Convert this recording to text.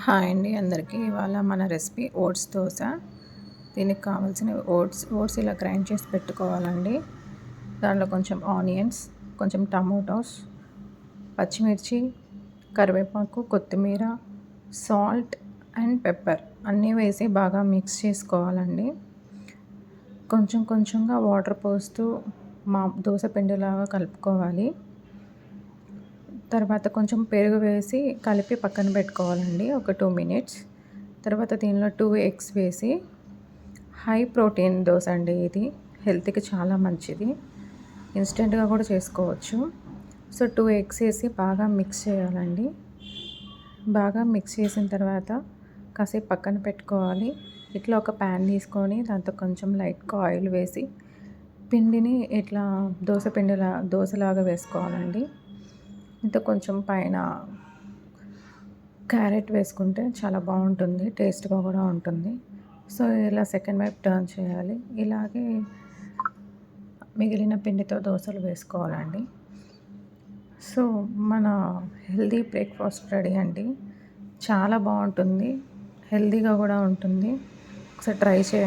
Hi అండి అందరికీ. ఇవాళ మన రెసిపీ ఓట్స్ దోశ. దీనికి కావాల్సిన ఓట్స్ ఇలా గ్రైండ్ చేసి పెట్టుకోవాలండి. దాంట్లో కొంచెం ఆనియన్స్, కొంచెం టమోటోస్, పచ్చిమిర్చి, కరివేపాకు, కొత్తిమీర, సాల్ట్ అండ్ పెప్పర్ అన్నీ వేసి బాగా మిక్స్ చేసుకోవాలండి. కొంచెం కొంచెంగా వాటర్ పోస్తూ దోశ పిండిలాగా కలుపుకోవాలి. తర్వాత కొంచెం పెరుగు వేసి కలిపి పక్కన పెట్టుకోవాలండి ఒక 2 మినిట్స్. తర్వాత దీనిలో 2 ఎగ్స్ వేసి, హై ప్రోటీన్ దోశ అండి ఇది. హెల్త్‌కి చాలా మంచిది. ఇన్స్టెంట్‌గా కూడా చేసుకోవచ్చు. సో 2 ఎగ్స్ వేసి బాగా మిక్స్ చేయాలండి. బాగా మిక్స్ చేసిన తర్వాత కాసేపు పక్కన పెట్టుకోవాలి. ఇట్లా ఒక ప్యాన్ తీసుకొని దాంతో కొంచెం లైట్‌గా ఆయిల్ వేసి పిండిని ఇట్లా దోశలాగా వేసుకోవాలండి. ఇంత కొంచెం పైన క్యారెట్ వేసుకుంటే చాలా బాగుంటుంది, టేస్ట్గా కూడా ఉంటుంది. సో ఇలా సెకండ్ వైపు టర్న్ చేయాలి. ఇలాగే మిగిలిన పిండితో దోశలు వేసుకోవాలండి. సో మన హెల్దీ బ్రేక్ఫాస్ట్ రెడీ అండి. చాలా బాగుంటుంది, హెల్దీగా కూడా ఉంటుంది. ఒకసారి ట్రై చేయండి.